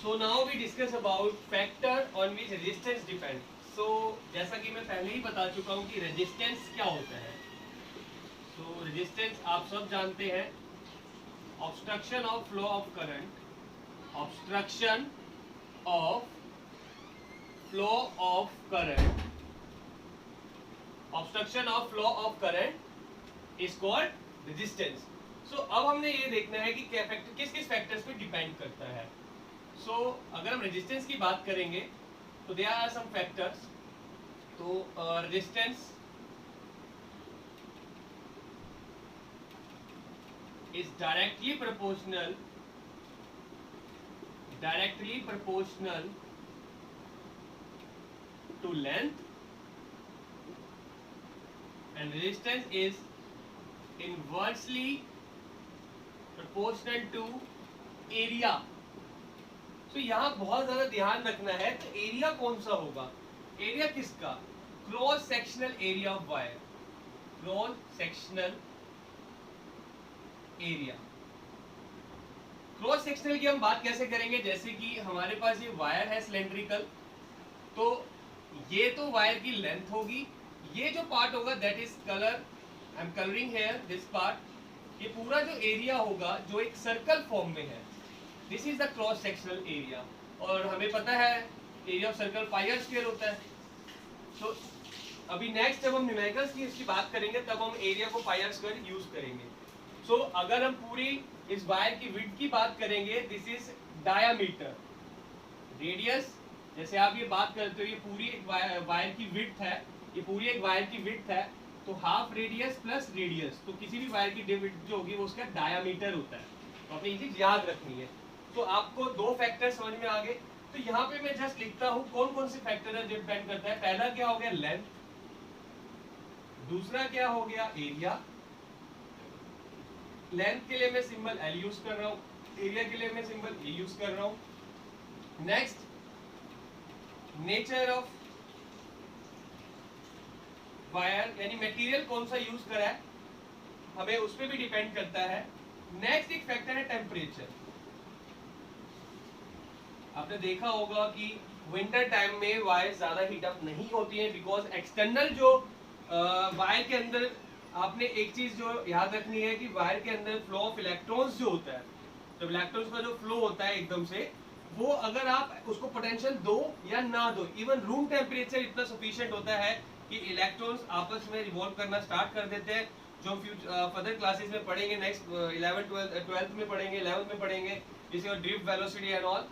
So now we discuss about factor on which resistance depends. So जैसा कि मैं पहले ही बता चुका हूँ कि रेजिस्टेंस क्या होता है. So रेजिस्टेंस आप सब जानते हैं, obstruction of flow of current, obstruction of flow of current, obstruction of flow of current is called resistance. So अब हमने ये देखना है कि क्या फैक्टर किस किस फैक्टर्स पे डिपेंड करता है. सो अगर हम रेजिस्टेंस की बात करेंगे तो देयर आर सम फैक्टर्स. तो resistance is directly proportional to length, and resistance is inversely proportional to area. तो यहाँ बहुत ज्यादा ध्यान रखना है. तो एरिया कौन सा होगा? एरिया किसका? Cross sectional area of wire. Cross sectional area. Cross sectional की हम बात कैसे करेंगे? जैसे कि हमारे पास ये वायर है सिलेंड्रिकल, तो ये तो वायर की लेंथ होगी. ये जो पार्ट होगा that is colour, I am colouring here this part. ये पूरा जो एरिया होगा जो एक सर्कल फॉर्म में है, this is the cross sectional area. और हमें पता है area of circle pi r square होता है. तो अभी नेक्स्ट जब हम न्यूमेरिकल्स की इसकी बात करेंगे तब हम एरिया को पाई आर स्क्वायर यूज करेंगे. सो अगर हम पूरी इस वायर की विड्थ की बात करेंगे, दिस इज डायामीटर. रेडियस, जैसे आप ये बात करते हो ये पूरी एक वायर की विड्थ है, ये पूरी एक वायर की विड्थ है, तो हाफ रेडियस प्लस रेडियस, तो किसी भी वायर की विड्थ जो होगी वो उसका डायामीटर होता है. तो आपने ये चीज याद रखनी है. तो आपको दो फैक्टर समझ में आ गए. तो यहाँ पे मैं जस्ट लिखता हूँ कौन कौन से फैक्टर है जो डिपेंड करता है. पहला क्या हो गया? लेंथ. दूसरा क्या हो गया? एरिया. लेंथ के लिए मैं सिंबल L यूज कर रहा हूँ, एरिया के लिए मैं सिंबल E यूज कर रहा हूँ. नेक्स्ट, नेचर ऑफ वायर यानी मटेरियल कौन सा यूज करा है हमें उस पर भी डिपेंड करता है. नेक्स्ट एक फैक्टर है टेम्परेचर. आपने देखा होगा कि विंटर टाइम में वायर ज्यादा हीट अप नहीं होती है बिकॉज एक्सटर्नल जो वायर के अंदर, आपने एक चीज जो याद रखनी है कि वायर के अंदर फ्लो ऑफ इलेक्ट्रॉन्स जो होता है, तो इलेक्ट्रॉन्स का जो फ्लो होता है एकदम से, वो अगर आप उसको पोटेंशियल दो या ना दो, इवन रूम टेम्परेचर इतना सफिशिएंट होता है कि इलेक्ट्रॉन्स आपस में रिवॉल्व करना स्टार्ट कर देते हैं. जो हम फर्दर क्लासेस में पढ़ेंगे, नेक्स्ट 11th 12th में पढ़ेंगे, 11th में पढ़ेंगे, जिसे drift velocity and all.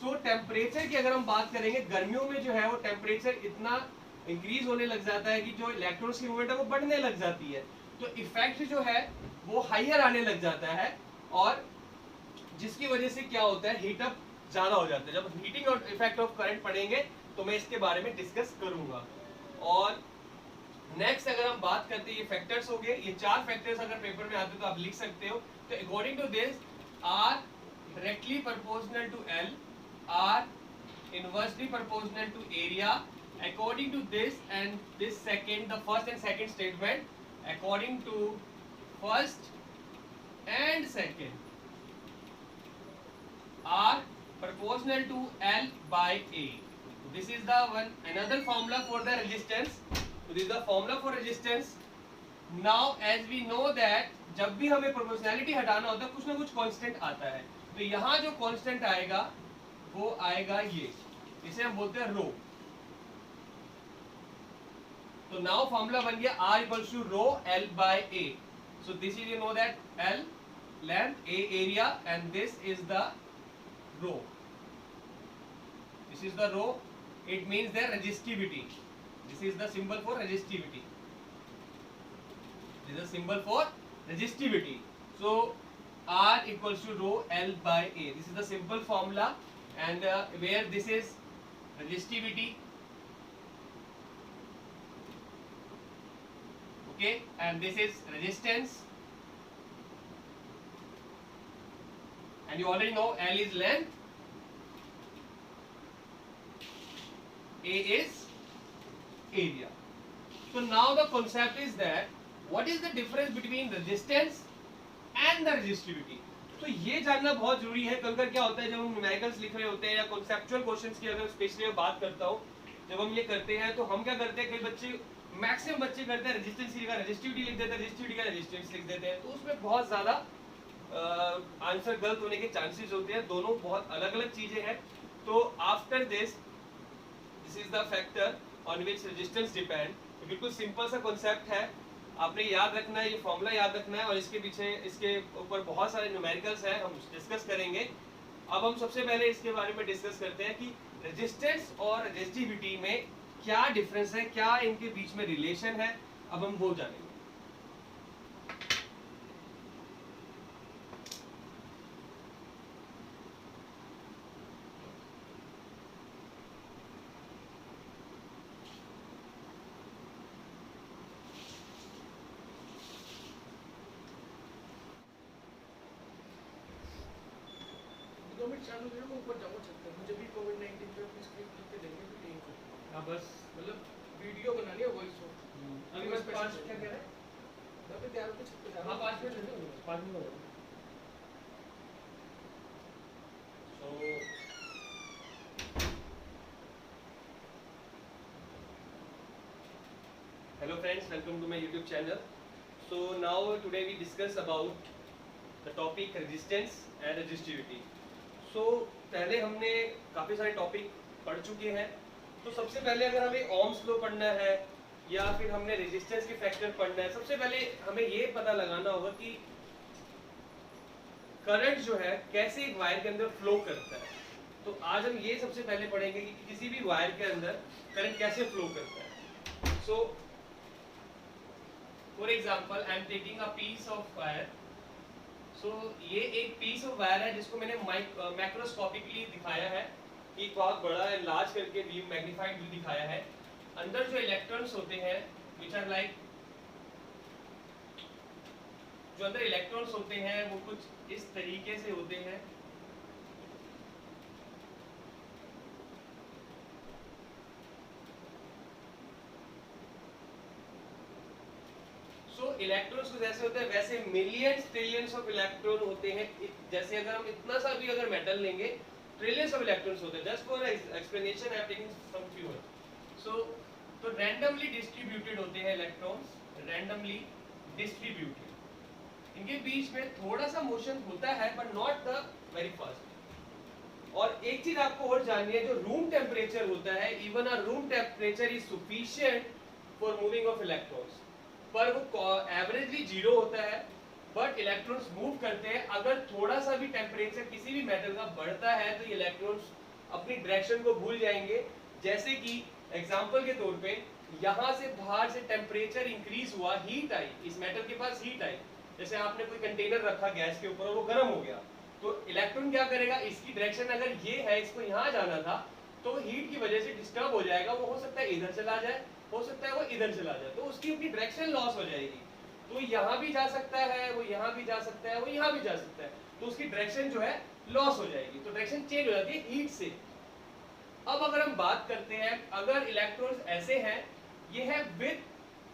So temperature की अगर हम बात करेंगे, गर्मियों में जो है वो टेम्परेचर इतना इंक्रीज होने लग जाता है कि जो इलेक्ट्रॉन्स की मूवमेंट है वो बढ़ने लग जाती है. तो इफेक्ट जो है वो हाइयर आने लग जाता है, और जिसकी वजह से क्या होता है, हीट अप ज्यादा हो जाता है. जब हीटिंग और इफेक्ट ऑफ करंट पढ़ेंगे तो मैं इसके बारे में डिस्कस करूंगा. और नेक्स्ट अगर हम बात करते हैं, ये फैक्टर्स हो गए. ये चार फैक्टर्स अगर पेपर में आते तो आप लिख सकते हो. तो according to this, r directly proportional to l, r inversely proportional to area. According to this and this second, the first and second statement, according to first and second are proportional to L by A. This is the one another formula for the resistance. So this is the formula for resistance. Now as we know that जब भी हमें proportionality हटाना होता है कुछ ना कुछ constant आता है. तो यहाँ जो constant आएगा वो आएगा ये, इसे हम बोलते हैं रो. तो नाउ फॉर्मूला बन गया R equals to rho L by A. So this is, you know that L length, A area, and this is the rho. This is the rho. It means there resistivity. This is the symbol for resistivity. This is the symbol for resistivity. So R equals to rho L by A. This is the simple formula, and where this is resistivity, okay, and this is resistance, and you already know L is length, A is area. So now the concept is that what is the difference between resistance and the resistivity. तो ये जानना बहुत जरूरी है। कल क्या होता है जब हम न्यूमेरिकल्स लिख रहे होते हैं या कॉन्सेप्चुअल क्वेश्चंस की अगर स्पेशली बात करता हूँ, जब हम ये करते हैं तो हम क्या करते हैं, कई बच्चे मैक्सिमम बच्चे करते हैं रेजिस्टेंस का रेजिस्टिविटी लिख देते हैं, रेजिस्टिविटी का रेजिस्टेंस लिख देते हैं, तो उसमें बहुत ज़्यादा आंसर गलत होने के चांसेस होते हैं। दोनों बहुत अलग अलग चीज़ें हैं। तो after this is the factor on which resistance depend. बिल्कुल सिंपल सा कॉन्सेप्ट है, आपने याद रखना है, ये फॉर्मूला याद रखना है और इसके पीछे इसके ऊपर बहुत सारे न्यूमेरिकल्स हैं, हम डिस्कस करेंगे। अब हम सबसे पहले इसके बारे में डिस्कस करते हैं कि रेजिस्टेंस और रेजिस्टिविटी में क्या डिफरेंस है, क्या इनके बीच में रिलेशन है, अब हम वो जानेंगे। चालू करें वो ऊपर जाओ सकते हैं। मुझे भी कोविड-19 पे अपनी स्क्रिप्ट लिख के देंगे तो यही करो। हाँ बस मतलब वीडियो बनानी है वॉइस हो। अभी बस 5 क्या कह रहे हैं? मैं तैयार होके छत पे जा रहा हाँ हूं। 5 मिनट लगेंगे, 5 मिनट हो जाएंगे। Hello friends, welcome to my YouTube channel. So now today we discuss about the topic resistance and resistivity. So पहले हमने काफ़ी सारे टॉपिक पढ़ चुके हैं। तो सबसे पहले अगर हमें ओम्स लॉ पढ़ना है या फिर हमने रेजिस्टेंस के फैक्टर पढ़ना है, सबसे पहले हमें ये पता लगाना होगा कि करंट जो है कैसे एक वायर के अंदर फ्लो करता है। तो आज हम ये सबसे पहले पढ़ेंगे कि किसी भी वायर के अंदर करंट कैसे फ्लो करता है। So for example I am taking a piece of wire. So ये एक पीस ऑफ वायर है जिसको मैंने मैक्रोस्कोपिकली दिखाया है, एक बहुत बड़ा है, लार्ज करके व्यू, मैग्नीफाइड व्यू दिखाया है। अंदर जो इलेक्ट्रॉन्स होते हैं विच आर लाइक, जो अंदर इलेक्ट्रॉन्स होते हैं वो कुछ इस तरीके से होते हैं। सो इलेक्ट्रॉन्स कुछ ऐसे होते हैं, वैसे मिलियंस ट्रिलियंस ऑफ इलेक्ट्रॉन होते हैं। जैसे अगर हम इतना सा भी अगर मेटल लेंगे, ट्रिलियंस ऑफ इलेक्ट्रॉन्स होते हैं। Just for explanation I am taking some few. So तो रैंडमली डिस्ट्रीब्यूटेड होते हैं इलेक्ट्रॉन्स, रैंडमली डिस्ट्रीब्यूटेड। इनके बीच में थोड़ा सा मोशन होता है but not the very fast. और एक चीज आपको और जाननी है, जो रूम टेम्परेचर होता है, even a room temperature is sufficient for moving of electrons, पर वो एवरेजली 0 होता है बट इलेक्ट्रॉन्स मूव करते हैं। अगर थोड़ा सा भी टेम्परेचर किसी भी मेटल का बढ़ता है तो ये इलेक्ट्रॉन्स अपनी डायरेक्शन को भूल जाएंगे। जैसे कि एग्जांपल के तौर पे यहाँ से बाहर से टेम्परेचर इंक्रीज हुआ, हीट आई, इस मेटल के पास हीट आई, जैसे आपने कोई कंटेनर रखा गैस के ऊपर और वो गर्म हो गया, तो इलेक्ट्रॉन क्या करेगा, इसकी डायरेक्शन अगर ये है, इसको यहाँ जाना था, तो हीट की वजह से डिस्टर्ब हो जाएगा, वो हो सकता है इधर चला जाए, हो सकता है वो इधर चला जाए, तो उसकी अपनी डायरेक्शन लॉस हो जाएगी। तो यहाँ भी जा सकता है, वो यहाँ भी जा सकता है, वो यहाँ भी जा सकता है, तो उसकी डायरेक्शन जो है लॉस हो जाएगी, तो डायरेक्शन चेंज हो जाती है हीट से। अब अगर हम बात करते हैं, अगर इलेक्ट्रॉन्स ऐसे हैं, ये है विद,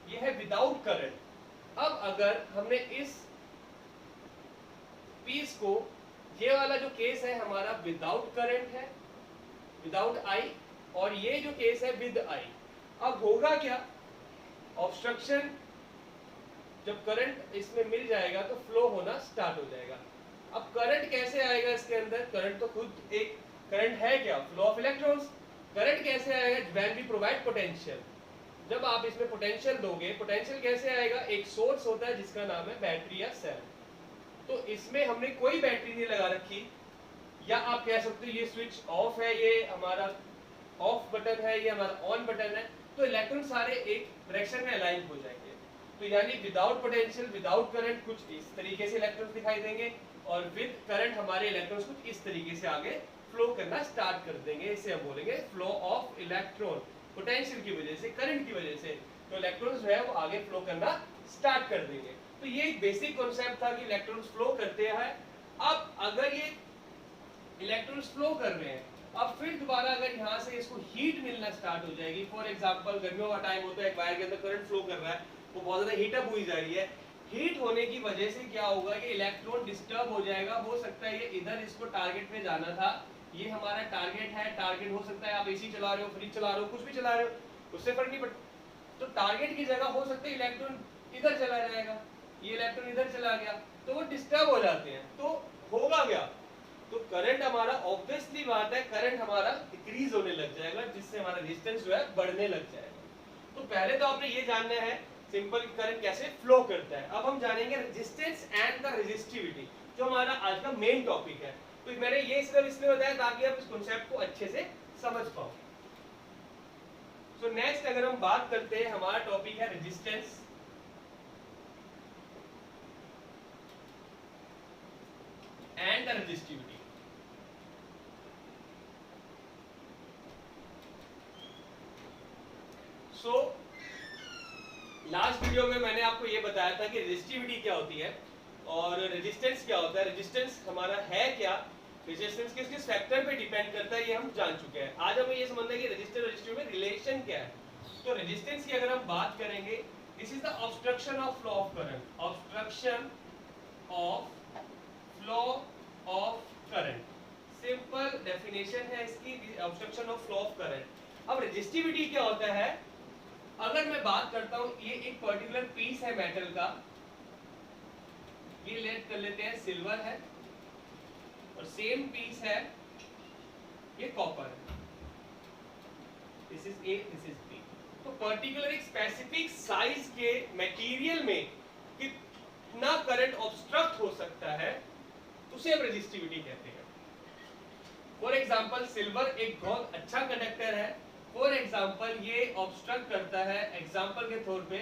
ये है विदाउट करंट। अब अगर हमने इस पीस को, ये वाला जो केस है हमारा विदाउट करंट है, विदाउट आई, और ये जो केस है विद आई, अब होगा क्या, ऑब्स्ट्रक्शन, जब करंट इसमें मिल जाएगा तो फ्लो होना स्टार्ट हो जाएगा। अब करंट कैसे आएगा इसके अंदर, करंट तो खुद एक करंट है क्या, फ्लो ऑफ इलेक्ट्रॉन्स। करंट कैसे आएगा, व्हेन वी प्रोवाइड पोटेंशियल, जब आप इसमें पोटेंशियल दोगे। पोटेंशियल कैसे आएगा, एक सोर्स होता है जिसका नाम है बैटरी या सेल, तो इसमें हमने कोई बैटरी नहीं लगा रखी, या आप कह सकते हो ये स्विच ऑफ है, ये हमारा ऑफ बटन है, ये हमारा ऑन बटन है, तो इलेक्ट्रॉन सारे एक डायरेक्शन में अलाइन हो जाएंगे। तो यानी विदाउट पोटेंशियल, विदाउट करंट कुछ इस तरीके से इलेक्ट्रॉन्स दिखाई देंगे, और विद करंट हमारे इलेक्ट्रॉन्स कुछ इस तरीके से आगे फ्लो करना स्टार्ट कर देंगे। इसे हम बोलेंगे फ्लो ऑफ इलेक्ट्रॉन, पोटेंशियल की वजह से, करंट की वजह से, तो इलेक्ट्रॉन्स जो है वो आगे फ्लो करना स्टार्ट कर देंगे। तो ये एक बेसिक कॉन्सेप्ट था कि इलेक्ट्रॉन्स फ्लो करते हैं। अब अगर ये इलेक्ट्रॉन्स फ्लो कर रहे हैं, अब फिर दोबारा अगर यहाँ से इसको हीट मिलना स्टार्ट हो जाएगी, फॉर एग्जांपल गर्मियों का टाइम होता है, एक वायर के अंदर करंट फ्लो कर रहा है, वो बहुत ज्यादा हीट अप हुई जा रही है, हीट होने की वजह से क्या होगा, ये इलेक्ट्रॉन डिस्टर्ब हो जाएगा। हो सकता है ये इधर इसको टारगेट में जाना था, ये हमारा टारगेट है, टारगेट हो सकता है आप एसी चला रहे हो, फ्रिज चला रहे हो, कुछ भी चला रहे हो, उससे फर्क नहीं पड़ता। तो टारगेट की जगह हो सकता है इलेक्ट्रॉन इधर चला जाएगा, ये इलेक्ट्रॉन इधर चला गया, तो वो डिस्टर्ब हो जाते हैं। तो होगा क्या, तो करंट हमारा ऑब्वियसली बात है, करंट हमारा डिक्रीज होने लग जाएगा, जिससे हमारा रेजिस्टेंस जो है बढ़ने लग जाएगा। तो पहले तो आपने ये जानना है सिंपल करंट कैसे फ्लो करता है। अब हम जानेंगे रेजिस्टेंस एंड द रेजिस्टिविटी, जो हमारा आज का मेन टॉपिक है। तो मैंने ये सिर्फ इसलिए बताया ताकि आप इस कॉन्सेप्ट को अच्छे से समझ पाओ। सो नेक्स्ट अगर हम बात करते हैं, हमारा टॉपिक है resistance and the resistivity. So last video में मैंने आपको ये बताया था कि रेजिस्टिविटी क्या होती है और रेजिस्टेंस क्या होता है। रेजिस्टेंस हमारा है क्या, रेजिस्टेंस किस किस फैक्टर पे डिपेंड करता है, ये हम जान चुके हैं। आज हमें ये समझना है कि रेजिस्टेंस और रेजिस्टिविटी में रिलेशन क्या है। तो रेजिस्टेंस की अगर हम बात करेंगे, this is the obstruction of flow of current, obstruction of flow of current, simple definition है इसकी, obstruction of flow of current. अब रेजिस्टिविटी क्या होता है, अगर मैं बात करता हूं ये एक पर्टिकुलर पीस है मेटल का, ये लेट कर लेते हैं सिल्वर है, और सेम पीस है ये copper, this is a this is b. तो पर्टिकुलर एक स्पेसिफिक साइज के मटेरियल में कितना करंट ऑब्स्ट्रक्ट हो सकता है, उसे हम रेजिस्टिविटी कहते हैं। फॉर एग्जांपल सिल्वर एक बहुत अच्छा कंडक्टर है, फॉर एग्जांपल ये ऑब्स्ट्रक्ट करता है एग्जांपल के तौर पे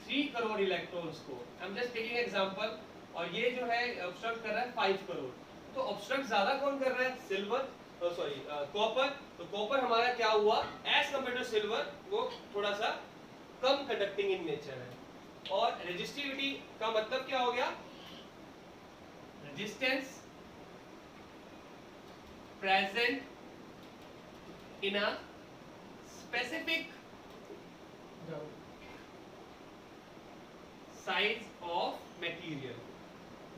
3 करोड़ इलेक्ट्रॉन्स को, I am just taking example, और ये जो है ऑब्स्ट्रक्ट कर रहा है 5 करोड़। तो ऑब्स्ट्रक्ट ज्यादा कौन कर रहा है, सिल्वर, सॉरी कॉपर। तो कॉपर हमारा क्या हुआ, एज कंपेयर टू सिल्वर वो थोड़ा सा कम कंडक्टिंग इन नेचर है। और रेजिस्टिविटी का मतलब क्या हो गया, resistance present in a specific size of material.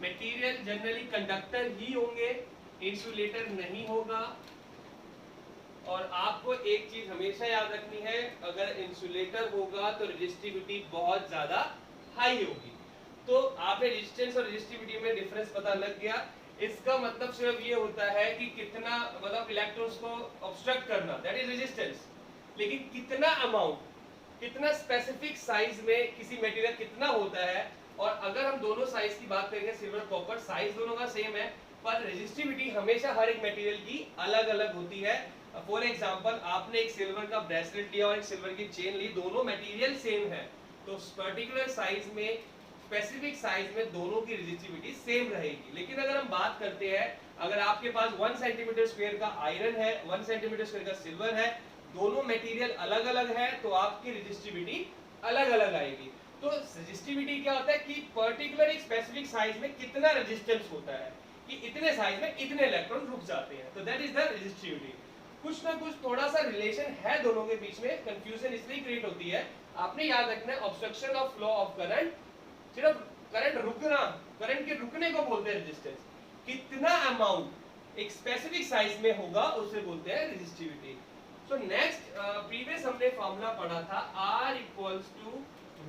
Material generally conductor ही होंगे, इंसुलेटर नहीं होगा। और आपको एक चीज हमेशा याद रखनी है, अगर इंसुलेटर होगा तो रेजिस्टिविटी बहुत ज्यादा हाई होगी। तो आपने रेजिस्टेंस और रेजिस्टिविटी में डिफरेंस पता लग गया। इसका मतलब सिर्फ ये होता है कि कितना, मतलब इलेक्ट्रॉन्स को ऑब्स्ट्रक्ट करना, दैट इज रेजिस्टेंस। लेकिन कितना अमाउंट, कितना स्पेसिफिक साइज में किसी मटेरियल कितना होता है, और अगर हम दोनों साइज की बात करेंगे, सिल्वर कॉपर साइज दोनों का सेम है, पर रेजिस्टिविटी हमेशा हर एक मटेरियल की अलग अलग होती है। फॉर एग्जांपल आपने एक सिल्वर का ब्रेसलेट लिया और एक सिल्वर की चेन ली, दोनों मटेरियल सेम है, तो पर्टिकुलर साइज में, स्पेसिफिक साइज में दोनों की रेजिस्टिविटी सेम रहेगी। लेकिन अगर हम बात करते हैं, अगर आपके पास 1 सेंटीमीटर स्क्वायर का आयरन है, 1 सेंटीमीटर स्क्वायर का सिल्वर है, दोनों मटेरियल अलग अलग है, तो आपकी रेजिस्टिविटी अलग अलग आएगी। तो रेजिस्टिविटी क्या होता है कि पर्टिकुलर एक स्पेसिफिक साइज में कितना रेजिस्टेंस होता है, कि इतने साइज में इतने इलेक्ट्रॉन रुक जाते हैं, तो दैट इज द रेजिस्टिविटी। कुछ ना कुछ थोड़ा सा रिलेशन है दोनों के बीच में, कंफ्यूजन इसलिए क्रिएट होती है। आपने याद रखना है obstruction of flow of current, सिर्फ करंट रुकना, करंट के रुकने को बोलते हैं रेजिस्टेंस। कितना अमाउंट एक स्पेसिफिक साइज में होगा उसे बोलते हैं रेजिस्टिविटी। सो नेक्स्ट, प्रीवियस हमने फार्मूला पढ़ा था R equals to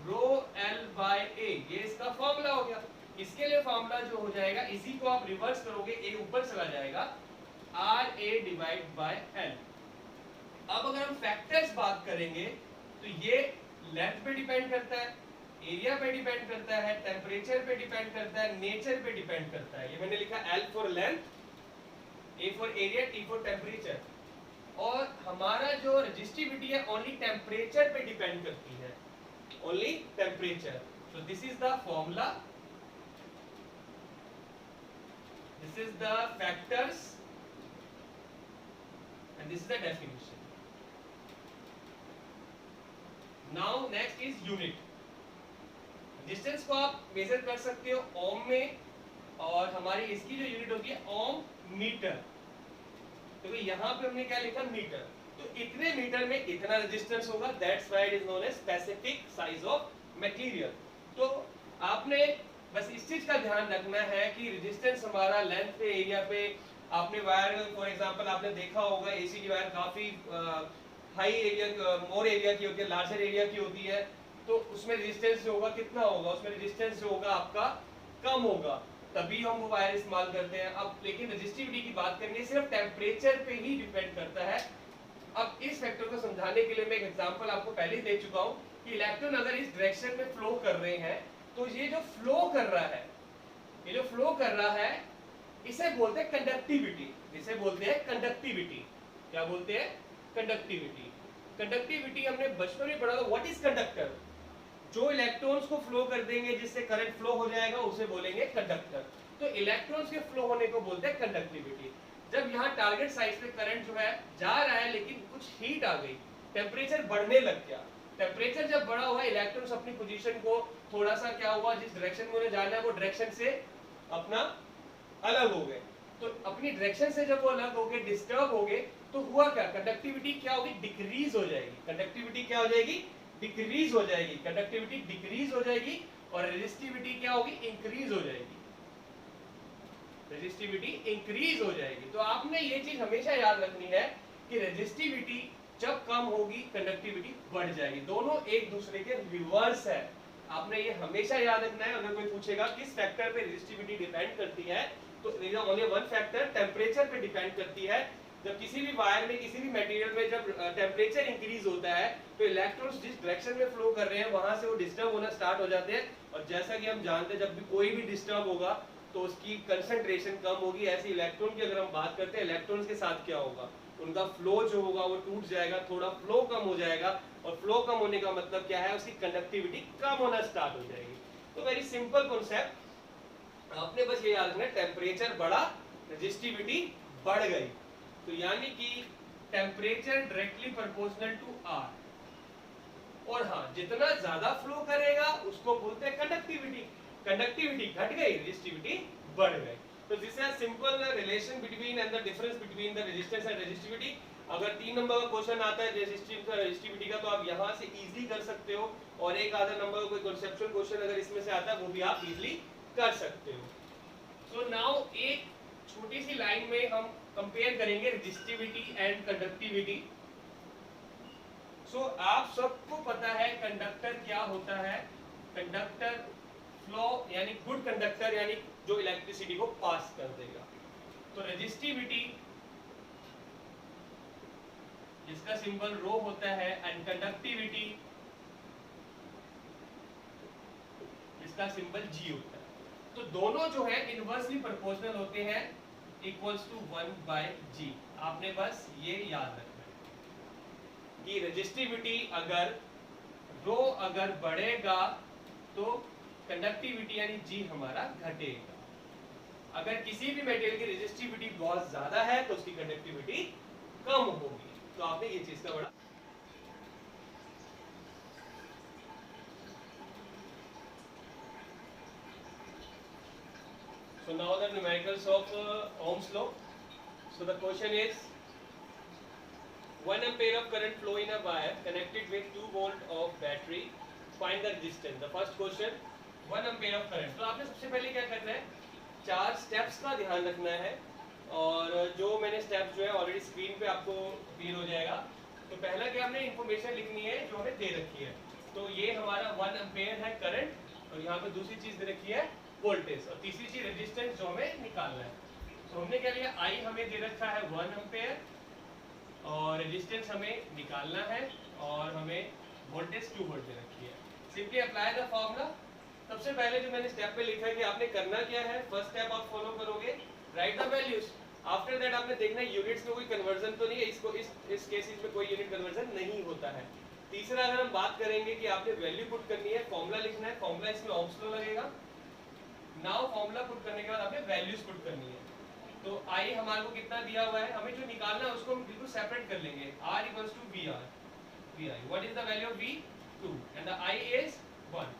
rho L by A, ये इसका फार्मूला हो गया। इसके लिए फार्मूला जो हो जाएगा, इसी को आप रिवर्स करोगे, ए ऊपर चला जाएगा, r a divide by l. अब अगर हम फैक्टर्स बात करेंगे तो ये लेंथ पे डिपेंड करता है, एरिया पे डिपेंड करता है, टेम्परेचर पे डिपेंड करता है, नेचर पे डिपेंड करता है। ये मैंने लिखा L for length, A for area, T for temperature. और हमारा जो रेजिस्टिविटी है ओनली टेम्परेचर पे डिपेंड करती है, only temperature. So this is the formula, this is the factors and this is the definition. Now next is unit. Distance को आप major कर सकते हो ओम में, और हमारी इसकी जो यूनिट होती है ओम मीटर। तो यहाँ पे हमने क्या लिखा, मीटर। तो इतने मीटर में इतना रेजिस्टेंस होगा, that's why it is known as specific size of material. तो आपने बस इस चीज का ध्यान रखना है कि रेजिस्टेंस हमारा लेंथ पे एरिया पे, आपने वायर फॉर एग्जांपल आपने देखा होगा एसी की वायर काफी हाई एरिया मोर एरिया की होती है, लार्जर एरिया की होती है, तो उसमें रेजिस्टेंस जो होगा कितना होगा, उसमें रेजिस्टेंस जो होगा आपका कम होगा, तभी हम वो वायर इस्तेमाल करते हैं। अब लेकिन रेजिस्टिविटी की बात करेंगे सिर्फ टेम्परेचर पे ही डिपेंड करता है। अब इस फैक्टर को समझाने के लिए मैं एक एग्जांपल आपको पहले ही दे चुका हूं कि इलेक्ट्रॉन अगर इस डायरेक्शन में फ्लो कर रहे हैं, तो ये जो फ्लो कर रहा है, ये जो फ्लो कर रहा है इसे बोलते हैं कंडक्टिविटी, इसे बोलते हैं कंडक्टिविटी। क्या बोलते हैं? कंडक्टिविटी। कंडक्टिविटी हमने बचपन में पढ़ा था। What is conductor? जो इलेक्ट्रॉन्स को फ्लो कर देंगे जिससे करंट फ्लो हो जाएगा उसे बोलेंगे कंडक्टर। तो इलेक्ट्रॉन्स के फ्लो होने को बोलते हैं कंडक्टिविटी। जब यहाँ टारगेट साइड पे करंट जो है जा रहा है लेकिन कुछ हीट आ गई, टेम्परेचर बढ़ने लग गया, टेम्परेचर जब बढ़ा हुआ इलेक्ट्रॉन्स अपनी पोजीशन को थोड़ा सा क्या हुआ, जिस डायरेक्शन में उन्हें जाना है वो डायरेक्शन से अपना अलग हो गए। तो अपनी डायरेक्शन से जब वो अलग हो गए, डिस्टर्ब हो गए, तो हुआ क्या, कंडक्टिविटी क्या होगी, डिक्रीज हो जाएगी। कंडक्टिविटी क्या हो जाएगी, डिक्रीज हो जाएगी। कंडक्टिविटी डिक्रीज हो जाएगी और रेजिस्टिविटी क्या होगी, इंक्रीज हो जाएगी। रेजिस्टिविटी इंक्रीज हो जाएगी। तो आपने ये चीज हमेशा याद रखनी है कि रेजिस्टिविटी जब कम होगी कंडक्टिविटी बढ़ जाएगी। दोनों एक दूसरे के रिवर्स है, आपने ये हमेशा याद रखना है। अगर कोई पूछेगा किस फैक्टर पे रेजिस्टिविटी डिपेंड करती है, तो ओनली वन फैक्टर, टेम्परेचर पे डिपेंड करती है। जब किसी भी वायर में, किसी भी मटेरियल में जब टेम्परेचर इंक्रीज होता है तो इलेक्ट्रॉन्स जिस डायरेक्शन में फ्लो कर रहे हैं वहां से वो डिस्टर्ब होना स्टार्ट हो जाते हैं। और जैसा कि हम जानते हैं जब भी कोई भी डिस्टर्ब होगा तो उसकी कंसंट्रेशन कम होगी। ऐसे इलेक्ट्रॉन की अगर हम बात करते हैं, इलेक्ट्रॉन्स के साथ क्या होगा, उनका फ्लो जो होगा वो टूट जाएगा, थोड़ा फ्लो कम हो जाएगा। और फ्लो कम होने का मतलब क्या है, उसकी कंडक्टिविटी कम होना स्टार्ट हो जाएगी। तो वेरी सिंपल कॉन्सेप्ट, आपने बस ये याद रखना, टेम्परेचर बढ़ा, रेजिस्टिविटी बढ़ गई। तो यानी कि temperature directly proportional to r. और हाँ, जितना ज्यादा फ्लो करेगा उसको बोलते हैं कंडक्टिविटी। कंडक्टिविटी घट गई, रेजिस्टिविटी बढ़ गई। तो this is simple relation between and the difference between the resistance and resistivity. अगर 3 नंबर का क्वेश्चन आता है रेजिस्टिविटी का, तो आप यहाँ से इजीली कर सकते हो। और एक आधा नंबर का कोई कॉन्सेप्चुअल क्वेश्चन अगर इसमें से आता है वो भी आप इजीली कर सकते हो। सो नाउ एक छोटी सी लाइन में हम कंपेयर करेंगे रेजिस्टिविटी एंड कंडक्टिविटी। सो आप सबको पता है कंडक्टर क्या होता है। कंडक्टर फ्लो यानी गुड कंडक्टर, यानी जो इलेक्ट्रिसिटी को पास कर देगा। तो रेजिस्टिविटी जिसका सिंबल रो होता है, एंड कंडक्टिविटी जिसका सिंबल जी होता है। तो दोनों जो है इनवर्सली प्रोपोर्शनल होते हैं, इक्वल्स टू 1/g। आपने बस ये याद रखना है कि रेजिस्टिविटी अगर रो अगर बढ़ेगा तो कंडक्टिविटी यानी जी हमारा घटेगा। अगर किसी भी मटेरियल की रेजिस्टिविटी बहुत ज्यादा है तो उसकी कंडक्टिविटी कम होगी। तो आपने ये चीज का बड़ा So now the numericals of Ohm's law. So the question is 1 ampere of current flow in a wire connected with 2 volt of battery. Find the resistance. The first question 1 ampere of current. तो आपने सबसे पहले क्या करना है, 4 steps का ध्यान रखना है। और जो मैंने स्टेप्स जो है ऑलरेडी स्क्रीन पे आपको क्लियर हो जाएगा। तो पहला क्या, हमने इंफॉर्मेशन लिखनी है जो हमें दे रखी है। तो ये हमारा 1 एम्पेयर है करंट, और यहाँ पे दूसरी चीज दे रखी है वोल्टेज, और तीसरी चीज रेजिस्टेंस जो हमें निकालना है। तो हमने क्या लिया, आई हमें दे रखा है 1 एम्पेयर और रेजिस्टेंस हमें निकालना है, और हमें वोल्टेज 2 वोल्ट दे रखी है। Simply apply the formula. सबसे पहले जो मैंने स्टेप पे लिखा है कि आपने करना क्या है, फर्स्ट स्टेप आप फॉलो करोगे, right the values. After that आपने देखना है यूनिट्स में कोई कन्वर्जन तो नहीं है, इसको इस केसेस में कोई यूनिट कन्वर्जन नहीं होता है। तीसरा अगर हम बात करेंगे कि आपने वैल्यू पुट करनी है, फॉर्मूला लिखना है, फॉर्मूला इसमें ओह्म्स लॉ लगेगा। नाउ फॉर्मूला पुट करने के बाद आपने वैल्यूज पुट करनी है। तो आई हमारे को कितना दिया हुआ है, हमें जो निकालना है उसको हम बिल्कुल सेपरेट कर लेंगे। R equals to VR, VI, what is the value of V? 2 and the I is 1,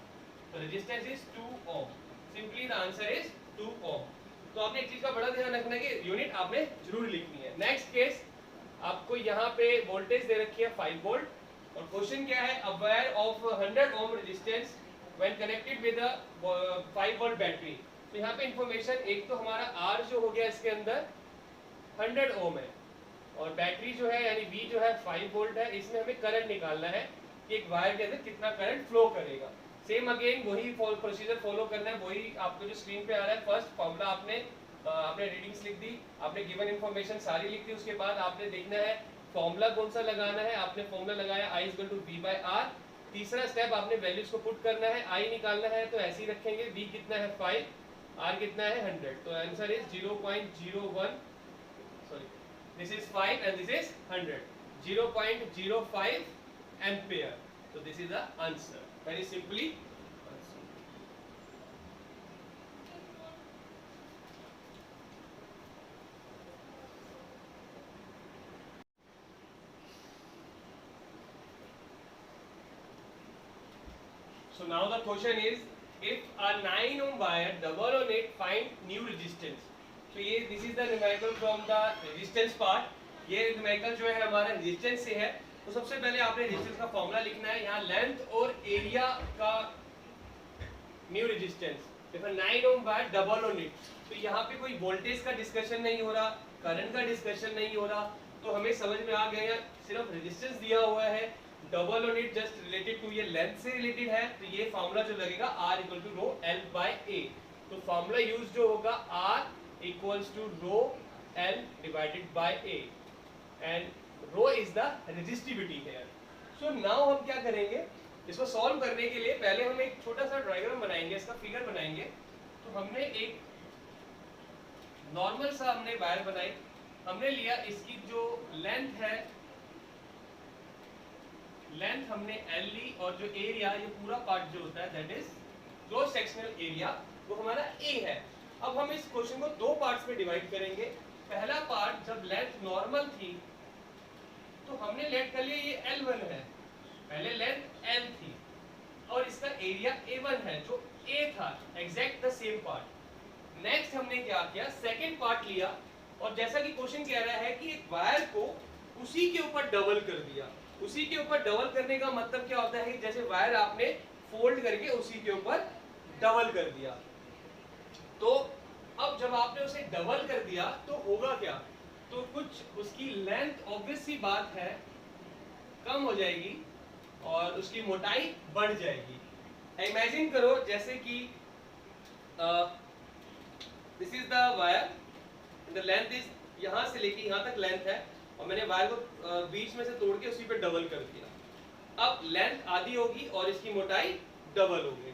तो resistance is 2 ohm. Simply the answer is 2 ohm. तो आपने एक चीज का बड़ा ध्यान रखना है कि यूनिट आपने जरूर लिखनी है। नेक्स्ट केस, आपको यहाँ पे वोल्टेज दे रखी है 5 वोल्ट, और क्वेश्चन क्या है, a wire of 100 ohm resistance when connected with a 5 volt battery. तो यहाँ पे इंफॉर्मेशन, एक तो हमारा R जो हो गया इसके अंदर 100 ओम है, और बैटरी जो है यानी V जो है 5 वोल्ट है। इसमें हमें करंट निकालना है कि एक वायर के अंदर कितना करंट फ्लो करेगा। सेम अगेन वही प्रोसीजर फॉलो करना है, वही आपको जो स्क्रीन पे आ रहा है। फर्स्ट फॉर्मूला आपने रीडिंग्स लिख दी, आपने गिवन इंफॉर्मेशन सारी लिख दी, उसके बाद आपने देखना है फॉर्मूला कौन सा लगाना है। आपने फॉर्मूला लगाया I = V/R। तीसरा स्टेप आपने वैल्यूज को पुट करना है, I निकालना है तो ऐसे ही रखेंगे, V कितना है 5, R कितना है 100, तो answer is 0.01, sorry this is 5 and this is 100, 0.05 ampere. तो this is the answer, very simply. So now the question is, if a 9 ohm wire double on it, find new resistance. So ये this is the numerical from the resistance part. ये numerical जो है हमारा resistance से है। तो सबसे पहले आपने resistance का फॉर्मूला लिखना है। यहाँ लेंथ और एरिया का न्यू रेजिस्टेंस। देखो 9 ओम वायर डबल ऑन इट, तो यहाँ पे कोई वोल्टेज का डिस्कशन नहीं हो रहा, करंट का डिस्कशन नहीं हो रहा, तो हमें समझ में आ गया सिर्फ रेजिस्टेंस दिया हुआ है। Double on it just related to ये लेंथ से रिलेटेड है, तो ये फॉर्मूला जो लगेगा R = ρL/A। तो फॉर्मूला यूज जो होगा R = ρL/A and ρ is the resistivity here. So now हम क्या करेंगे, इसको सॉल्व करने के लिए पहले हम एक छोटा सा डायग्राम बनाएंगे, इसका फिगर बनाएंगे। तो हमने एक नॉर्मल सा हमने वायर बनाई, हमने लिया इसकी जो लेंथ है, लेंथ हमने L ली, और जो एरिया, ये पूरा पार्ट जो होता है that is cross sectional area, वो हमारा A है। अब हम इस क्वेश्चन को दो पार्ट्स में डिवाइड करेंगे। पहला पार्ट जब लेंथ नॉर्मल थी तो हमने लेट कर लिया ये L1 है, पहले लेंथ L थी, और इसका एरिया A1 है जो A था, exact the same part. Next हमने क्या किया, सेकंड पार्ट लिया, और जैसा कि क्वेश्चन कह रहा है कि एक वायर को उसी के ऊपर डबल कर दिया। उसी के ऊपर डबल करने का मतलब क्या होता है, जैसे वायर आपने फोल्ड करके उसी के ऊपर डबल कर दिया। तो अब जब आपने उसे डबल कर दिया तो होगा क्या, तो कुछ उसकी लेंथ ऑब्वियस सी बात है कम हो जाएगी और उसकी मोटाई बढ़ जाएगी। इमेजिन करो जैसे कि this is the wire, the length is, यहां से लेके यहां तक लेंथ है, और मैंने वायर को बीच में से तोड़ के उसी पे डबल कर दिया। अब लेंथ आधी होगी और इसकी मोटाई डबल होगी।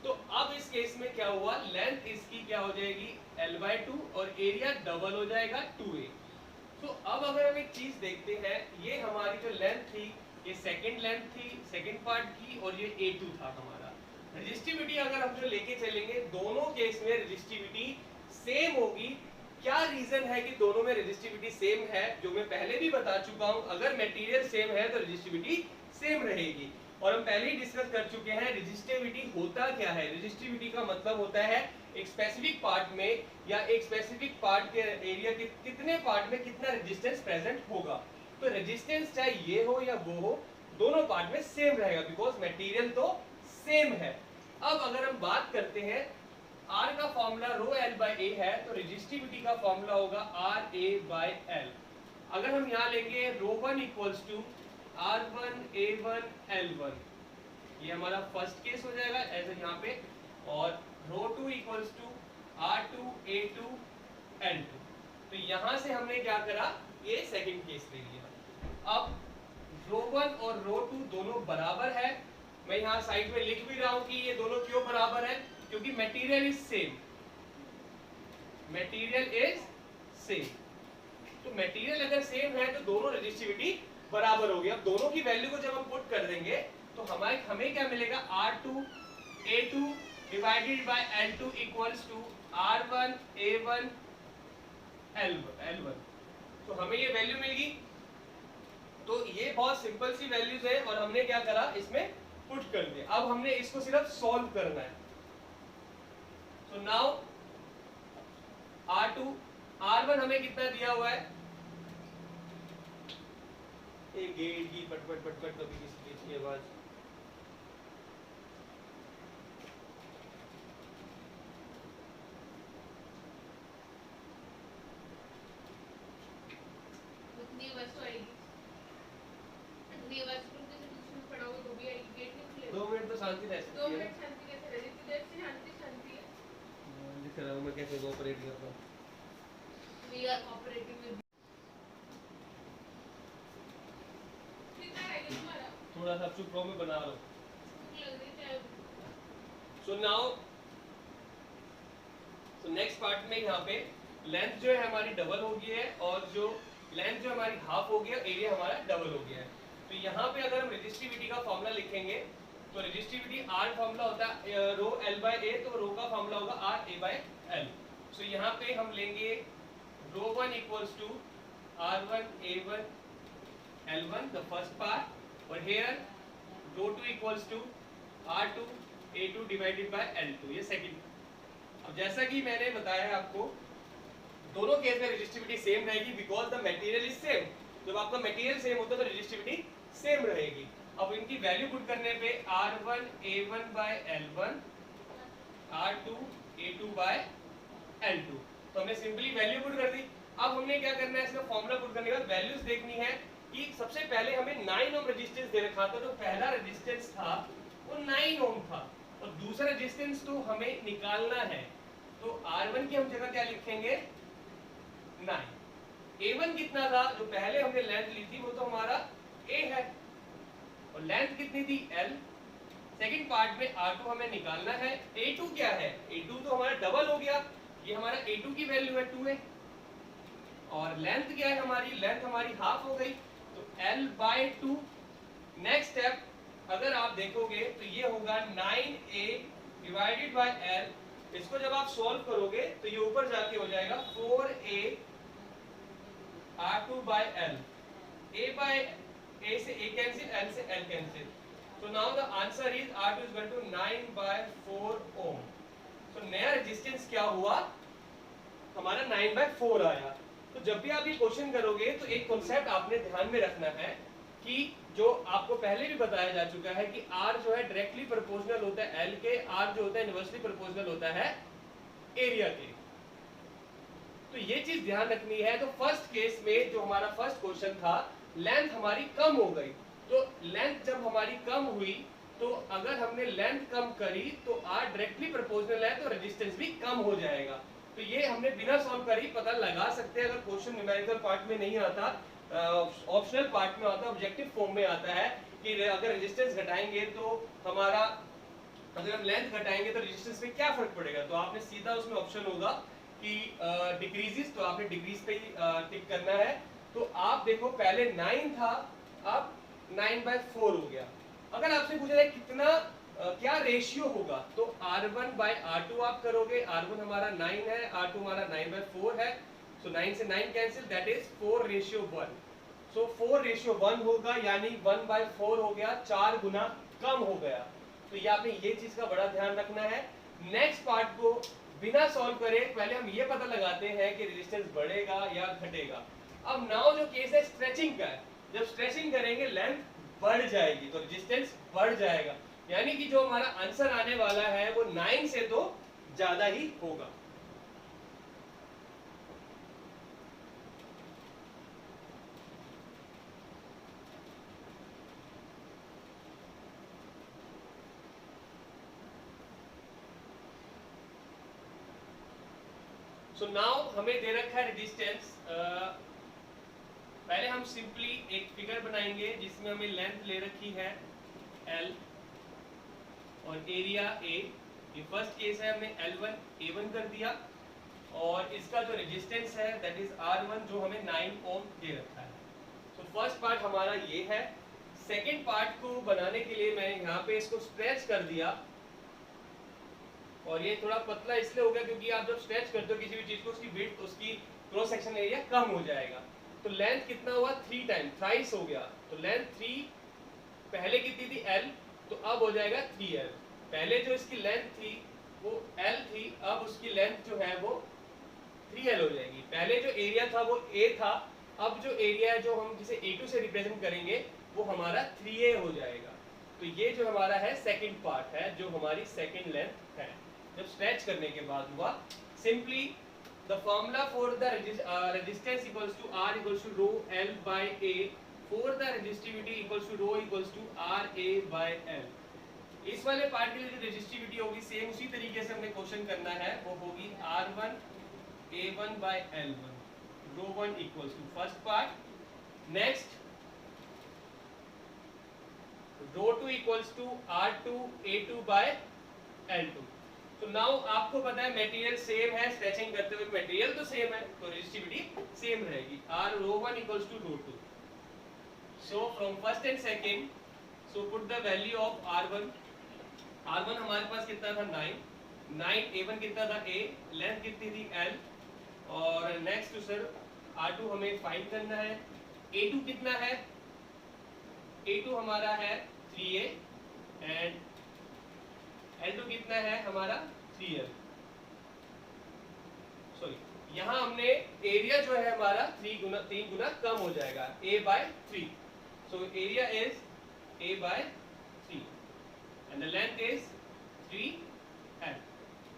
तो अब इस केस में क्या हुआ, लेंथ इसकी क्या हो जाएगी L/2 और एरिया डबल हो जाएगा 2A। तो अब अगर हम एक चीज देखते हैं, ये हमारी जो लेंथ थी ये सेकंड लेंथ थी, सेकंड पार्ट की, और ये A2 था हमारा। रेजिस्टिविटी अगर हम जो लेके चलेंगे, दोनों केस में रेजिस्टिविटी सेम होगी। क्या रीजन है कि दोनों में रेजिस्टिविटी सेम है, जो मैं पहले भी बता चुका हूं, अगर मटेरियल सेम है तो रेजिस्टिविटी सेम रहेगी। और हम पहले ही डिस्कस कर चुके हैं रेजिस्टिविटी होता क्या है। रेजिस्टिविटी का मतलब होता है एक स्पेसिफिक पार्ट में या एक स्पेसिफिक पार्ट के एरिया के कितने पार्ट में कितना रेजिस्टेंस प्रेजेंट होगा। तो रेजिस्टेंस चाहे ये हो या वो हो, दोनों पार्ट में सेम रहेगा, बिकॉज मटेरियल तो सेम है। अब अगर हम बात करते हैं, R का फॉर्मूला ρL/A है, तो रेजिस्टिविटी का फॉर्मूला होगा RA/L। अगर हम यहाँ लेंगे ρ1 = R1A1L1, ये हमारा फर्स्ट केस हो जाएगा ऐसे यहाँ पे, और ρ2 = R2A2L2। तो यहाँ से हमने क्या करा, ये सेकंड केस ले लिया। अब ρ1 और ρ2 दोनों बराबर है। मैं यहाँ साइड में लिख भी रहा हूँ कि ये दोनों क्यों बराबर है, क्योंकि material is same, material is same. तो मटेरियल अगर सेम है तो दोनों रेजिस्टिविटी बराबर होगी। अब दोनों की वैल्यू को जब हम पुट कर देंगे तो हमें क्या मिलेगा, R2A2 divided by L2 = R1A1L1। तो हमें ये वैल्यू मिलेगी। तो ये बहुत सिंपल सी वैल्यूज है, और हमने क्या करा, इसमें पुट कर दिया। अब हमने इसको सिर्फ सॉल्व करना है। So now R1 हमें कितना दिया हुआ है, एक गेट की पट कभी किसी चीज की आवाज, शांति रह 2 सकती है मिनट ना। शांति कैसे रहे, जितनी देर से शांति शांति है। दिख रहा हूँ मैं कैसे कोऑपरेट करता हूँ। We are cooperating with. कितना रहेगा तुम्हारा? थोड़ा सा चुप रहो, मैं बना रहा हूँ। भूख लग रही है। सो नाउ नेक्स्ट पार्ट में यहाँ पे लेंथ जो है हमारी डबल हो गई है और जो लेंथ जो हमारी हाफ हो गया, एरिया हमारा डबल हो गया है। तो यहाँ पे अगर हम रेजिस्टिविटी का फॉर्मूला लिखेंगे तो रेजिस्टिविटी आर फॉर्मूला होता है रो एल बाय ए, तो रो का फॉर्मूला होगा R A by L. So यहाँ पे हम लेंगे rho one equals to R one A one L one the first part, और here rho two equals to R two A two divided by L two, ये second. अब जैसा कि मैंने बताया आपको, दोनों केस में रेजिस्टिविटी सेम रहेगी because the material is same. जब आपका मटेरियल सेम होता है तो रेजिस्टिविटी सेम रहेगी। अब इनकी वैल्यू पुट करने पे R1 A1 by L1 R2 A2 by L2, तो हमने सिंपली वैल्यू पुट कर दी। अब हमने क्या करना है, इसका फॉर्मूला पुट करने के बाद वैल्यूज देखनी है कि सबसे पहले हमें 9 ओम रेजिस्टेंस दे रखा था, तो पहला रेजिस्टेंस था वो 9 ओम था और दूसरा रेजिस्टेंस तो हमें निकालना है। तो R1 की हम जगह क्या लिखेंगे 9। A1 कितना था, जो पहले हमने लेंथ ली थी वो तो हमारा A है और लेंथ कितनी थी L। सेकंड पार्ट में R2 हमें निकालना है। A2 क्या है, A2 तो हमारा डबल हो गया, ये हमारा A2 की वैल्यू है 2A और लेंथ क्या है हमारी, लेंथ हमारी हाफ हो गई तो L बाय 2। नेक्स्ट स्टेप अगर आप देखोगे तो ये होगा 9A डिवाइडेड बाय L। इसको जब आप सॉल्व करोगे तो ये ऊपर जाके हो जाएगा 4A R2 by L। A by A से A कैंसिल, L से L cancel, so now the answer is R2 is equal to 9 by 4 ohm। so नया रेजिस्टेंस क्या हुआ हमारा 9 by 4 आया। तो जब भी आप ये क्वेश्चन करोगे तो एक कॉन्सेप्ट आपने ध्यान में रखना है कि जो आपको पहले भी बताया जा चुका है कि R जो है डायरेक्टली प्रोपोर्शनल होता है L के, R जो होता है इनवर्सली प्रोपोर्शनल होता है एरिया के। तो ये चीज ध्यान रखनी है। तो फर्स्ट केस में जो हमारा फर्स्ट क्वेश्चन था, लेंथ हमारी कम हो गई, तो लेंथ जब हमारी कम हुई तो अगर हमने लेंथ कम करी तो R डायरेक्टली प्रोपोर्शनल है तो रेजिस्टेंस भी कम हो जाएगा। तो ये हमने बिना सॉल्व कर ही पता लगा सकते हैं। अगर क्वेश्चन न्यूमेरिकल पार्ट में नहीं आता, ऑप्शनल पार्ट में आता, ऑब्जेक्टिव फॉर्म में आता है कि अगर रेजिस्टेंस घटाएंगे तो हमारा, अगर हम लेंथ घटाएंगे तो रेजिस्टेंस में क्या फर्क पड़ेगा, तो आपने सीधा उसमें ऑप्शन होगा कि डिक्रीजेस, तो आपने डिक्रीज पे ही टिक करना है। तो आप देखो पहले 9 था, अब 9 by 4 हो गया। अगर आपसे पूछा जाए कितना क्या रेशियो होगा, तो R1 by R2 आप करोगे, R1 हमारा 9 है, R2 हमारा 9 by 4 है, सो 9 से 9 कैंसिल, दैट इज 4:1। सो 4:1 होगा, यानी 1 by 4 हो गया, 4 गुना कम हो गया। तो ये आपने ये चीज का बड़ा ध्यान रखना है। नेक्स्ट पार्ट को बिना सॉल्व करे पहले हम ये पता लगाते हैं कि रेजिस्टेंस बढ़ेगा या घटेगा। अब नाउ जो केस है स्ट्रेचिंग का है, जब स्ट्रेचिंग करेंगे लेंथ बढ़ जाएगी तो रेजिस्टेंस बढ़ जाएगा, यानी कि जो हमारा आंसर आने वाला है वो 9 से तो ज्यादा ही होगा। सो नाउ हमें दे रखा है रेजिस्टेंस। पहले हम सिंपली एक फिगर बनाएंगे जिसमें हमें लेंथ ले रखी है L और एरिया A। ये फर्स्ट केस है, हमने L1 A1 कर दिया और इसका जो रेजिस्टेंस है दैट इज R1 जो हमें 9 ओम दे रखा है। तो फर्स्ट पार्ट हमारा ये है। सेकंड पार्ट को बनाने के लिए मैं यहाँ पे इसको स्ट्रेच कर दिया और ये थोड़ा पतला इसलिए हो गया क्योंकि आप जब स्ट्रेच करते हो किसी भी चीज को उसकी विड्थ, उसकी क्रॉस सेक्शन एरिया कम हो जाएगा। तो लेंथ कितना हुआ 3 टाइम, थ्राइस हो गया। तो लेंथ 3 पहले कितनी थी L, तो अब हो जाएगा 3L। पहले जो इसकी लेंथ थी वो L थी, अब उसकी लेंथ जो है वो 3L हो जाएगी। पहले जो एरिया था वो A था, अब जो एरिया है जो हम जिसे A2 से रिप्रेजेंट करेंगे वो हमारा 3A हो जाएगा। तो ये जो हमारा है सेकंड पार्ट है, जो हमारी सेकंड लेंथ है जब स्ट्रेच करने के बाद हुआ। Simply the formula for the resistance equals to R equals to rho L by A, for the resistivity equals to rho equals to RA by L। इस वाले पार्ट के लिए जो रेजिस्टिविटी होगी सेम उसी तरीके से हमने क्वेश्चन करना है, वो होगी R1 A1 by L1 rho 1 equals to first part, next rho 2 equals to R2 A2 by L2। तो नाउ आपको पता है मटेरियल सेम है, स्ट्रेचिंग करते हुए मटेरियल तो सेम है, तो रेजिस्टिविटी सेम रहेगी, R rho 1 equals to rho 2। So from first and second, so put the value of R1 हमारे पास कितना था 9, A1 कितना था A, लेंथ कितनी थी L, और नेक्स्ट सर R2 हमें फाइंड करना है, A2 कितना है, A2 हमारा है 3A एंड L2 कितना है हमारा 3L। सॉरी, यहाँ हमने एरिया जो है हमारा 3 गुना कम हो जाएगा, A by 3। So area is A by 3 and the length is 3L.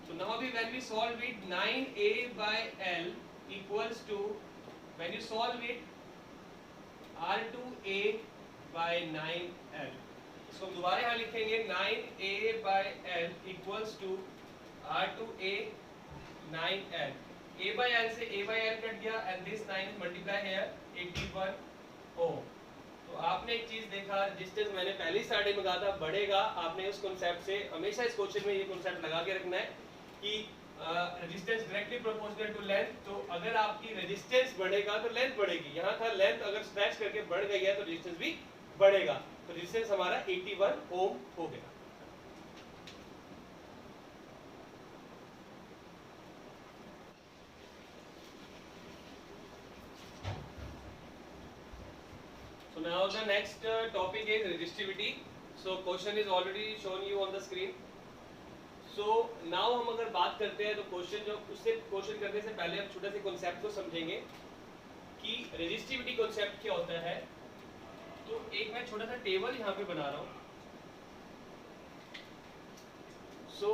So now when we solve it, 9A by L equals to, when you solve it, R2A by 9L। इसको हम दोबारा यहाँ लिखेंगे, 9A by L equals to R2A 9L। A by L से A by L cut गया and this 9 is multiply here 81 ohm। तो आपने एक चीज देखा, रेजिस्टेंस मैंने पहले ही स्टार्टिंग में कहा था बढ़ेगा, आपने उस कॉन्सेप्ट से हमेशा इस क्वेश्चन में ये कॉन्सेप्ट लगा के रखना है कि resistance directly proportional to length. तो अगर आपकी रेजिस्टेंस बढ़ेगा तो लेंथ बढ़ेगी, यहाँ था लेंथ अगर स्ट्रेच करके बढ़ गई है तो रेजिस्टेंस भी बढ़ेगा, तो रेजिस्टेंस हमारा 81 ओम हो गया। So now the next topic is resistivity. So question is already shown you on the screen. So now हम अगर बात करते हैं तो क्वेश्चन जो उससे क्वेश्चन करने से पहले हम छोटे से कॉन्सेप्ट को समझेंगे कि रेजिस्टिविटी कॉन्सेप्ट क्या होता है। तो एक मैं छोटा सा टेबल यहाँ पे बना रहा हूँ। So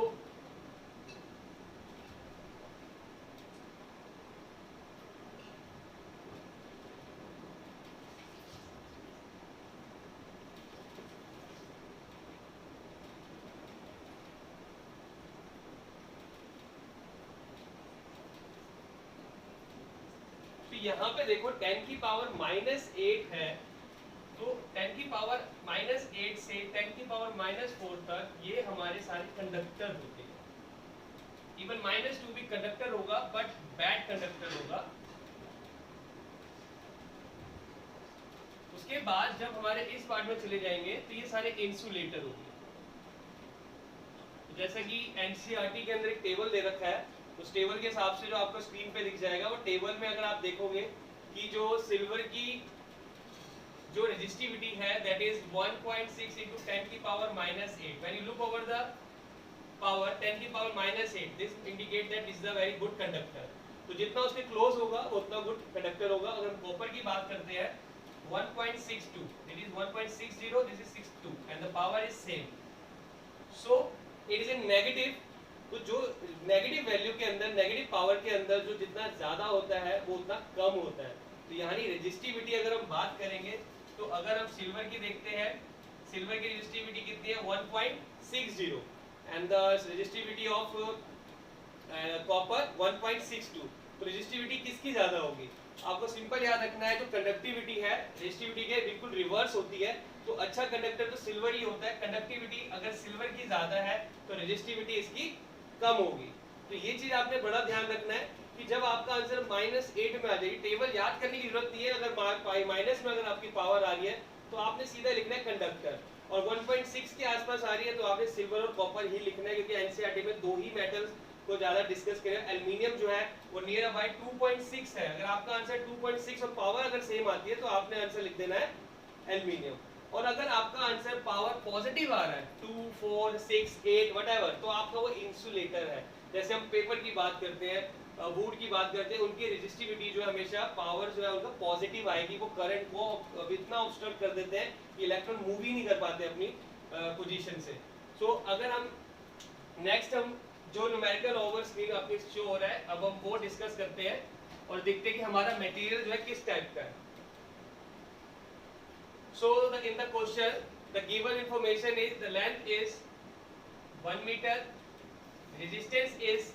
यहाँ पे देखो 10 की पावर -8 है, तो 10 की पावर -8 से 10 की पावर -4 तक ये हमारे सारे कंडक्टर होते हैं। इवन -2 भी कंडक्टर होगा बट बैड कंडक्टर होगा। उसके बाद जब हमारे इस पार्ट में चले जाएंगे तो ये सारे इंसुलेटर होंगे। तो जैसा कि एनसीईआरटी के अंदर एक टेबल दे रखा है, उस टेबल के हिसाब से जो आपको स्क्रीन पे दिख जाएगा, वो टेबल में अगर आप देखोगे कि जो सिल्वर की जो रेजिस्टिविटी है दैट इज 1.6 into 10 की power -8। When you look over the power 10 की power -8, this indicate that is the very good conductor. तो जितना उसके क्लोज होगा उतना गुड कंडक्टर होगा। अगर हम कॉपर की बात करते हैं 1.62, this is 1.60, this is 62 and the power is same. So it is in negative. तो जो नेगेटिव वैल्यू के अंदर, नेगेटिव पावर के अंदर जो जितना ज्यादा होता है वो उतना कम होता है। तो यानी रेजिस्टिविटी अगर हम बात करेंगे तो अगर हम सिल्वर की देखते हैं, सिल्वर की रेजिस्टिविटी कितनी है 1.60 and the resistivity of copper 1.62। तो रेजिस्टिविटी किसकी ज्यादा होगी? आपको सिंपल याद रखना है, जो कंडक्टिविटी है रेजिस्टिविटी के बिल्कुल रिवर्स होती है। तो अच्छा कंडक्टर तो सिल्वर ही होता है। कंडक्टिविटी अगर सिल्वर की ज्यादा है तो रेजिस्टिविटी इसकी कम होगी। तो ये चीज आपने बड़ा ध्यान रखना है कि जब आपका आंसर -8 में आ जाएगी, टेबल याद करने की जरूरत नहीं है। अगर माइनस में अगर आपकी पावर आ रही है तो आपने सीधा लिखना है कंडक्टर, और 1.6 के आसपास आ रही है तो आपने सिल्वर और कॉपर ही लिखना है, क्योंकि एनसीईआरटी में दो ही मेटल्स को ज्यादा डिस्कस करें। एल्युमिनियम जो है वो नियर अबाउट 2.6 है। अगर आपका आंसर 2.6 और पावर अगर सेम आती है तो आपने आंसर लिख देना है एल्युमिनियम। और अगर आपका आंसर पावर पॉजिटिव आ रहा है 2, 4, 6, 8 व्हाटएवर, तो आपका वो इंसुलेटर है। जैसे हम पेपर की बात करते हैं, वुड की बात करते हैं, उनकी रेजिस्टिविटी जो है हमेशा पावर जो है उनका पॉजिटिव आएगी। वो करंट को इतना ऑब्स्ट्रक्ट कर देते हैं कि इलेक्ट्रॉन मूव ही नहीं कर पाते अपनी पोजीशन से। सो अगर हम नेक्स्ट हम जो न्यूमेरिकल ओवर स्क्रीन आपके शो हो रहा है, अब हम वो डिस्कस करते हैं और देखते हैं कि हमारा मटेरियल जो है किस टाइप का है। So in the question the given information is the length is 1 meter. Resistance is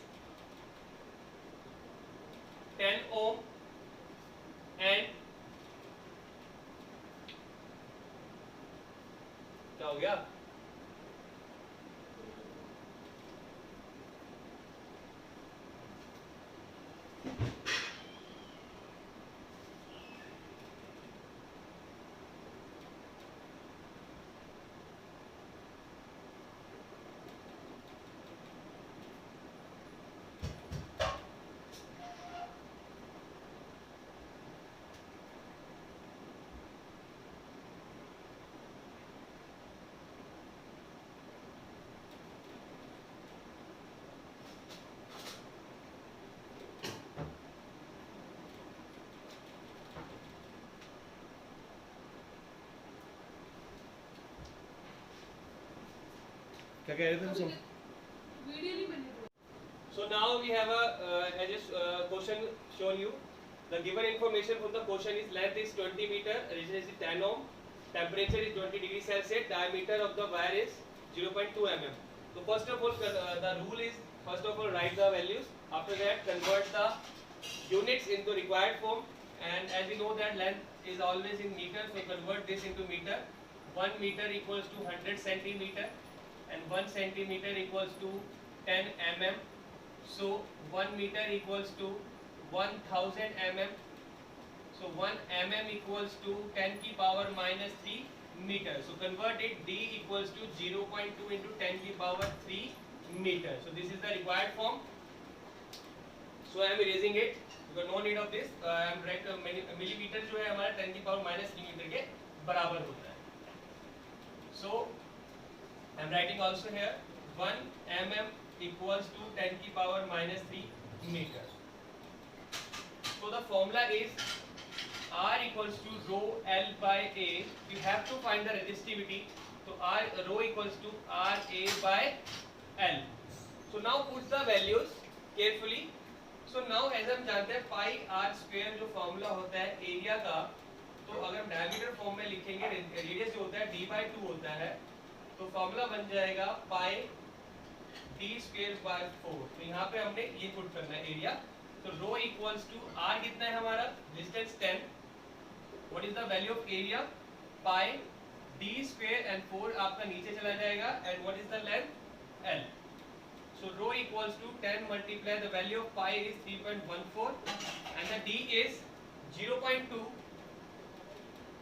10 ohm and क्या हो गया? क्या कह रहे थे तुम? वीडियो नहीं बनी रही। So now we have a just question shown you. The given information from the question is length is 20 meter, resistance is 10 ohm, temperature is 20 degrees Celsius, diameter of the wire is 0.2 mm. So first of all, the rule is first of all write the values. After that, convert the units into required form. And as we know that length is always in meter, so convert this into meter. 1 meter equals to 100 centimeter, and 1 centimeter equals to 10 mm. So 1 meter equals to 1000 mm. So 1 mm equals to 10 की power minus 3 meter. So convert it, d equals to 0.2 into 10 की power 3 meter. So this is the required form. So I am erasing it because no need of this. I am write millimeter जो है हमारा 10 की power minus 3 meter के बराबर होता है. So I am writing also here 1 mm equals to 10 की power minus 3 meter. So the formula is R equals to rho L by A. We have to find the resistivity. So rho equals to R A by L. So now put the values carefully. So now as हम जानते हैं pi r square जो formula होता है area का, तो अगर हम डायमीटर फॉर्म में लिखेंगे रेडियस जो होता है d by 2 होता है, तो फॉर्मूला बन जाएगा पाई d स्क्वायर बाय 4. तो यहाँ पे हमने ये पुट करना है एरिया. तो रो इक्वल्स टू r कितना है हमारा, distance 10. What is the value of area, pi d square and 4 आपका नीचे चला जाएगा. And what is the length l. So rho equals to 10 multiply the value of pi is 3.14 and the d is 0.2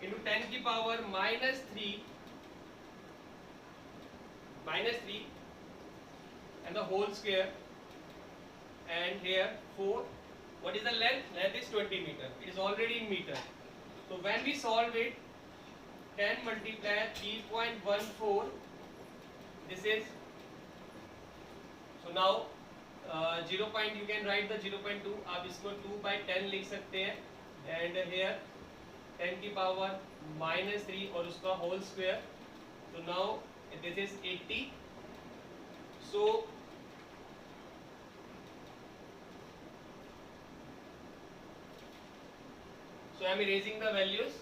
into 10 की power minus 3 and the whole square, and here 4. What is the length? Length is 20 meter. It is already in meter. So when we solve it, 10 multiply 3.14, this is, so now 0. You can write the 0.2. आप इसको 2 by 10 लिख सकते हैं, and here 10 की power minus 3 और उसका whole square. So now this is 80. So I am erasing the values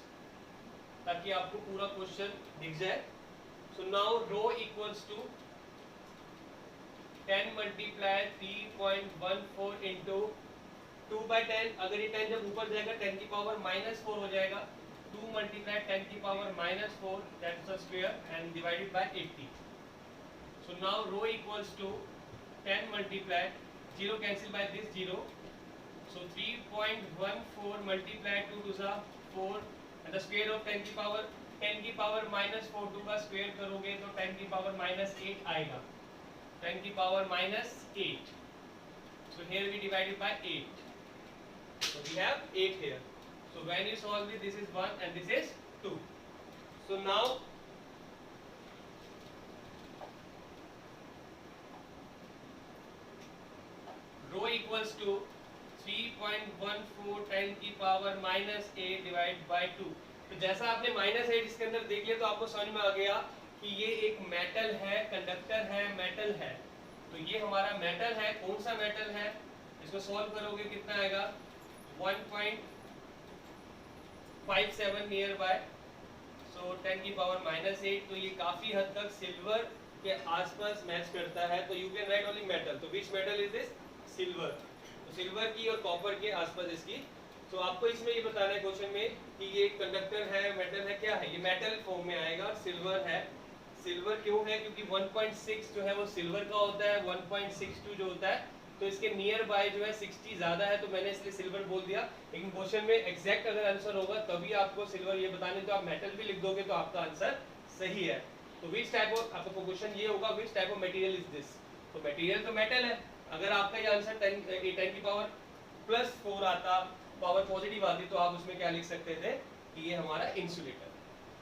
ताकि आपको पूरा क्वेश्चन दिख जाए. So now rho equals to 10 multiply 3.14 into 2 by 10. अगर ये 10 जब ऊपर जाएगा 10 की पावर minus 4 हो जाएगा. 2 multiply 10 की power minus 4, that's the square, and divided by 80. So now rho equals to 10 multiply 0 cancel by this 0. So 3.14 multiply 2 to the 4 and the square of 10 की power minus 4 2 का square करोगे तो 10 की power minus 8 आएगा. 10 की power minus 8. So here we divided by 8. So we have 8 here. So when you solve it, this is 1 and this is 2. So now rho equals to 3.14 10 की power minus 8 divide by 2. तो जैसा आपने minus 8 इसके अंदर देख लिया तो आपको समझ में आ गया कि ये एक मेटल है, कंडक्टर है, मेटल है. तो ये हमारा मेटल है. कौन सा मेटल है, इसको सॉल्व करोगे कितना आएगा, 1.57 नियर बाय. सो 10 की पावर minus 8. तो ये काफ़ी हद तक सिल्वर के आसपास मैच करता है तो you can write only metal. तो which metal is this? Silver. तो सिल्वर की और कॉपर के आसपास इसकी। तो आपको इसमें ये बताना है क्वेश्चन में कि ये कंडक्टर है, मेटल है, क्या है? ये मेटल फॉर्म में आएगा और सिल्वर है। सिल्वर क्यों है? क्योंकि 1.6 जो है वो सिल्वर का होता है, 1.62 जो होता है तो इसके नियर बाय जो है 60 ज्यादा है, तो मैंने इसलिए सिल्वर बोल दिया। लेकिन क्वेश्चन में एग्जैक्ट अगर आंसर होगा तभी आपको सिल्वर ये बताने, तो आप मेटल भी लिख दोगे तो आपका आंसर सही है। तो विच टाइप ऑफ, आपका क्वेश्चन ये होगा which type of material is this. तो मटेरियल तो मेटल है। अगर आपका ये आंसर 10 की पावर +4 आता, पावर पॉजिटिव आती, तो आप उसमें क्या लिख सकते थे कि ये हमारा इंसुलेटर